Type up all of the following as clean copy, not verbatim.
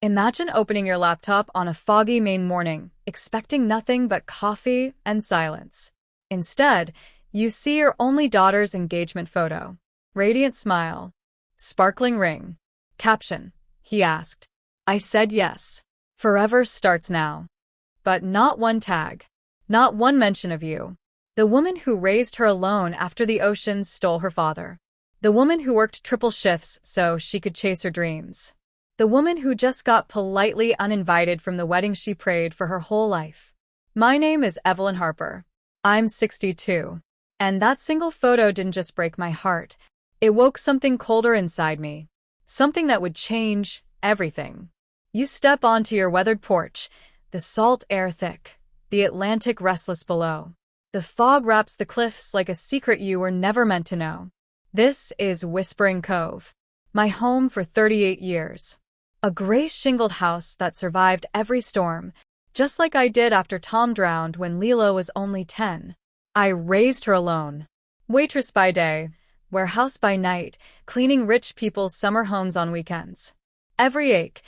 Imagine opening your laptop on a foggy Maine morning, expecting nothing but coffee and silence. Instead, you see your only daughter's engagement photo. Radiant smile. Sparkling ring. Caption. He asked. I said yes. Forever starts now. But not one tag. Not one mention of you. The woman who raised her alone after the oceans stole her father. The woman who worked triple shifts so she could chase her dreams. The woman who just got politely uninvited from the wedding she prayed for her whole life. My name is Evelyn Harper. I'm 62. And that single photo didn't just break my heart. It woke something colder inside me. Something that would change everything. You step onto your weathered porch, the salt air thick, the Atlantic restless below. The fog wraps the cliffs like a secret you were never meant to know. This is Whispering Cove, my home for 38 years. A gray shingled house that survived every storm, just like I did after Tom drowned when Leela was only 10. I raised her alone. Waitress by day, warehouse by night, cleaning rich people's summer homes on weekends. Every ache,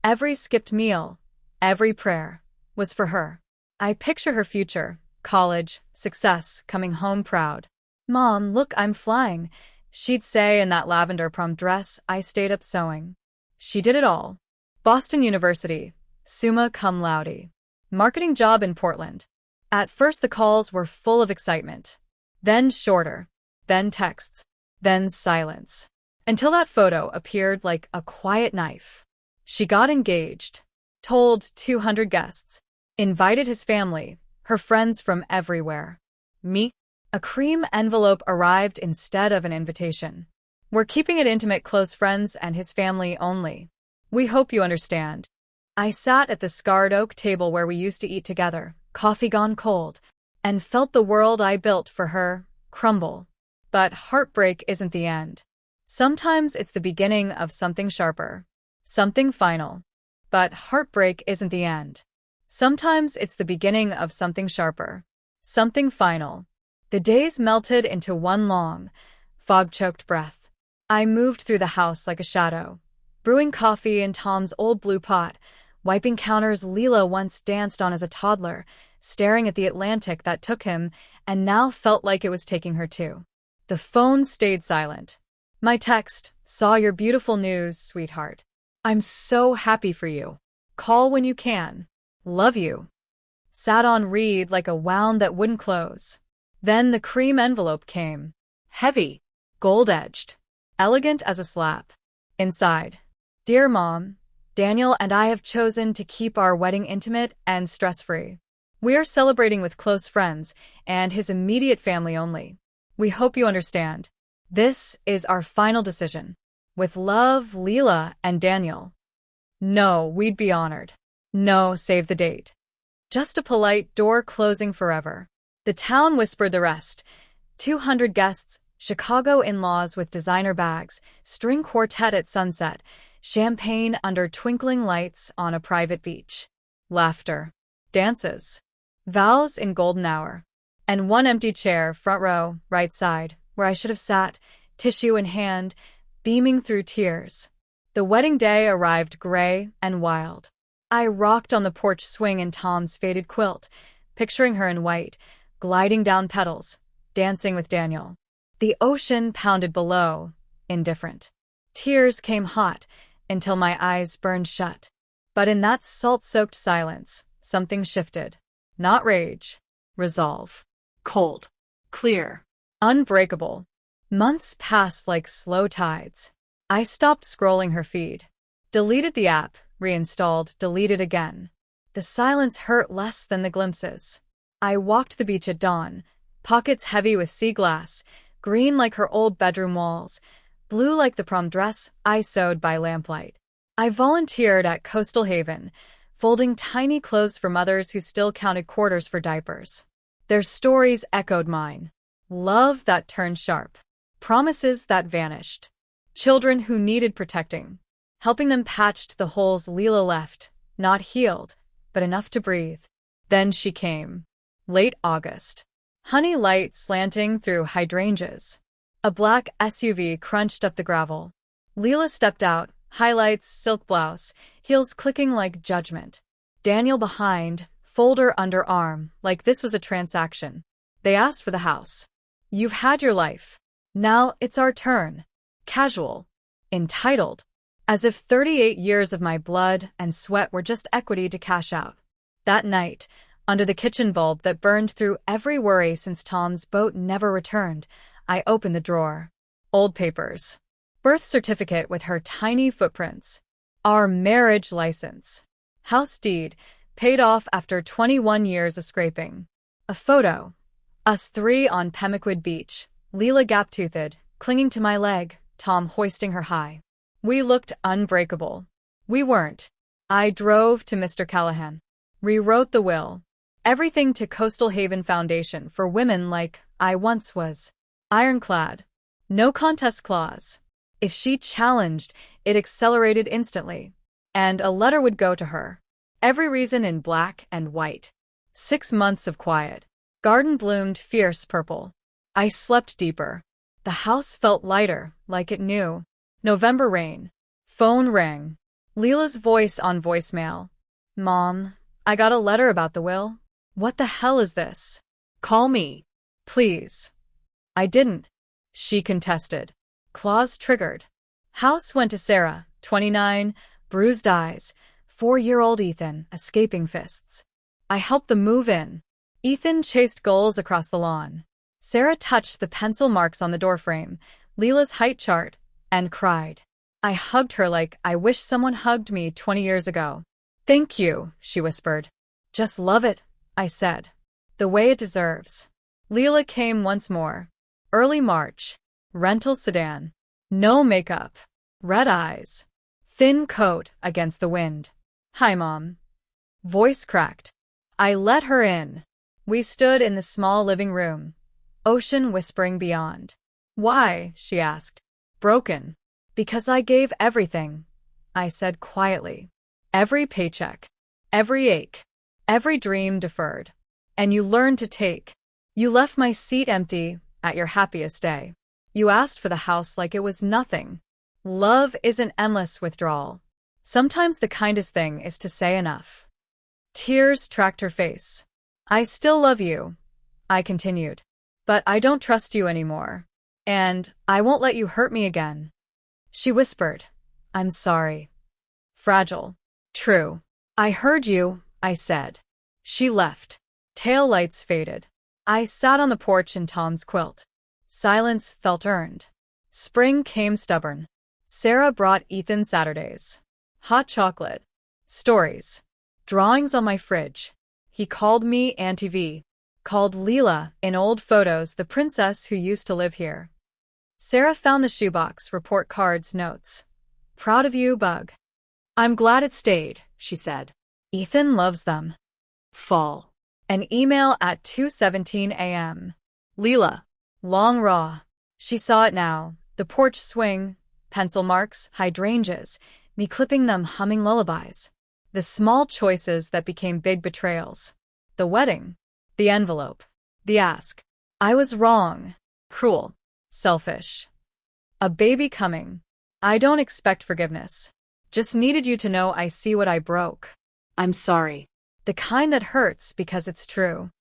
every skipped meal, every prayer was for her. I picture her future, college, success, coming home proud. Mom, look, I'm flying, she'd say in that lavender prom dress I stayed up sewing. She did it all. Boston University, summa cum laude. Marketing job in Portland. At first the calls were full of excitement. Then shorter. Then texts. Then silence. Until that photo appeared like a quiet knife. She got engaged. Told 200 guests. Invited his family, her friends from everywhere. Me? A cream envelope arrived instead of an invitation. We're keeping it intimate, close friends and his family only. We hope you understand. I sat at the scarred oak table where we used to eat together, coffee gone cold, and felt the world I built for her crumble. But heartbreak isn't the end. Sometimes it's the beginning of something sharper. Something final. But heartbreak isn't the end. Sometimes it's the beginning of something sharper. Something final. The days melted into one long, fog-choked breath. I moved through the house like a shadow, brewing coffee in Tom's old blue pot, wiping counters Leela once danced on as a toddler, staring at the Atlantic that took him and now felt like it was taking her too. The phone stayed silent. My text, saw your beautiful news, sweetheart. I'm so happy for you. Call when you can. Love you. Sat on read like a wound that wouldn't close. Then the cream envelope came. Heavy, gold-edged. Elegant as a slap. Inside. Dear Mom, Daniel and I have chosen to keep our wedding intimate and stress-free. We are celebrating with close friends and his immediate family only. We hope you understand. This is our final decision. With love, Leela and Daniel. No, we'd be honored. No, save the date. Just a polite door closing forever. The town whispered the rest. 200 guests, Chicago in-laws with designer bags, string quartet at sunset, champagne under twinkling lights on a private beach. Laughter. Dances. Vows in golden hour. And one empty chair, front row, right side, where I should have sat, tissue in hand, beaming through tears. The wedding day arrived gray and wild. I rocked on the porch swing in Tom's faded quilt, picturing her in white, gliding down petals, dancing with Daniel. The ocean pounded below, indifferent. Tears came hot, until my eyes burned shut. But in that salt-soaked silence, something shifted. Not rage. Resolve. Cold. Clear. Unbreakable. Months passed like slow tides. I stopped scrolling her feed. Deleted the app, reinstalled, deleted again. The silence hurt less than the glimpses. I walked the beach at dawn, pockets heavy with sea glass, green like her old bedroom walls, blue like the prom dress I sewed by lamplight. I volunteered at Coastal Haven, folding tiny clothes for mothers who still counted quarters for diapers. Their stories echoed mine. Love that turned sharp. Promises that vanished. Children who needed protecting. Helping them patched the holes Leela left, not healed, but enough to breathe. Then she came. Late August. Honey light slanting through hydrangeas. A black SUV crunched up the gravel. Leela stepped out, Highlights, silk blouse, heels clicking like judgment. Daniel behind, folder under arm, like this was a transaction. They asked for the house. You've had your life. Now it's our turn. Casual. Entitled. As if 38 years of my blood and sweat were just equity to cash out. That night, under the kitchen bulb that burned through every worry since Tom's boat never returned, I opened the drawer. Old papers. Birth certificate with her tiny footprints. Our marriage license. House deed, paid off after 21 years of scraping. A photo. Us three on Pemaquid Beach, Leela gap-toothed, clinging to my leg, Tom hoisting her high. We looked unbreakable. We weren't. I drove to Mr. Callahan. Rewrote the will. Everything to Coastal Haven Foundation for women like I once was. Ironclad. No contest clause. If she challenged, it accelerated instantly. And a letter would go to her. Every reason in black and white. 6 months of quiet. Garden bloomed fierce purple. I slept deeper. The house felt lighter, like it knew. November rain. Phone rang. Leela's voice on voicemail. Mom, I got a letter about the will. What the hell is this? Call me. Please. I didn't. She contested. Clause triggered. House went to Sarah, 29, bruised eyes, 4-year-old Ethan, escaping fists. I helped them move in. Ethan chased goals across the lawn. Sarah touched the pencil marks on the doorframe, Leela's height chart, and cried. I hugged her like I wish someone hugged me 20 years ago. Thank you, she whispered. Just love it, I said. The way it deserves. Leela came once more. Early March. Rental sedan. No makeup. Red eyes. Thin coat against the wind. Hi, Mom. Voice cracked. I let her in. We stood in the small living room. Ocean whispering beyond. Why? She asked. Broken. Because I gave everything, I said quietly. Every paycheck. Every ache. Every dream deferred. And you learned to take. You left my seat empty at your happiest day. You asked for the house like it was nothing. Love is an endless withdrawal. Sometimes the kindest thing is to say enough. Tears tracked her face. I still love you, I continued. But I don't trust you anymore. And I won't let you hurt me again. She whispered, I'm sorry. Fragile. True. I heard you, I said. She left. Tail lights faded. I sat on the porch in Tom's quilt. Silence felt earned. Spring came stubborn. Sarah brought Ethan Saturdays. Hot chocolate. Stories. Drawings on my fridge. He called me Auntie V. Called Leela, in old photos, the princess who used to live here. Sarah found the shoebox, report cards, notes. Proud of you, Bug. I'm glad it stayed, she said. Ethan loves them. Fall. An email at 2:17 a.m. Leela. Long raw. She saw it now. The porch swing, pencil marks, hydrangeas, me clipping them, humming lullabies. The small choices that became big betrayals. The wedding. The envelope. The ask. I was wrong. Cruel. Selfish. A baby coming. I don't expect forgiveness. Just needed you to know I see what I broke. I'm sorry. The kind that hurts because it's true.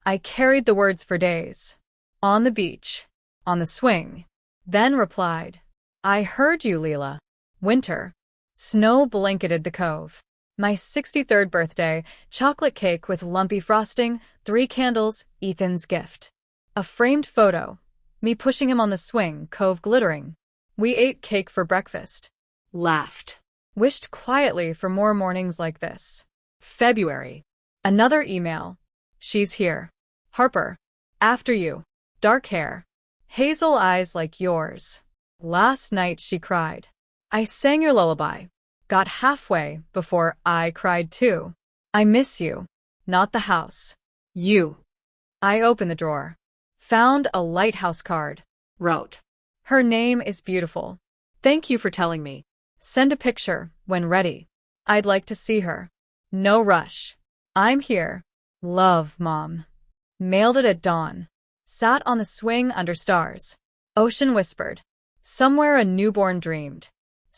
I carried the words for days. On the beach. On the swing. Then replied. I heard you, Leela. Winter. Snow blanketed the cove. My 63rd birthday, chocolate cake with lumpy frosting, 3 candles, Ethan's gift. A framed photo. Me pushing him on the swing, cove glittering. We ate cake for breakfast. Laughed. Wished quietly for more mornings like this. February. Another email. She's here. Harper. After you. Dark hair. Hazel eyes like yours. Last night she cried. I sang your lullaby. Got halfway before I cried too. I miss you. Not the house. You. I opened the drawer. Found a lighthouse card. Wrote. Her name is beautiful. Thank you for telling me. Send a picture when ready. I'd like to see her. No rush. I'm here. Love, Mom. Mailed it at dawn. Sat on the swing under stars. Ocean whispered. Somewhere a newborn dreamed.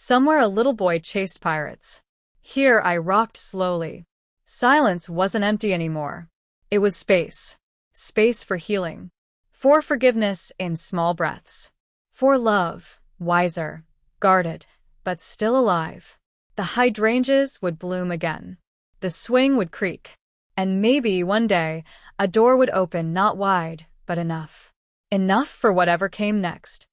Somewhere a little boy chased pirates. Here I rocked slowly. Silence wasn't empty anymore. It was space. Space for healing. For forgiveness in small breaths. For love, wiser, guarded, but still alive. The hydrangeas would bloom again. The swing would creak. And maybe one day, a door would open not wide, but enough. Enough for whatever came next.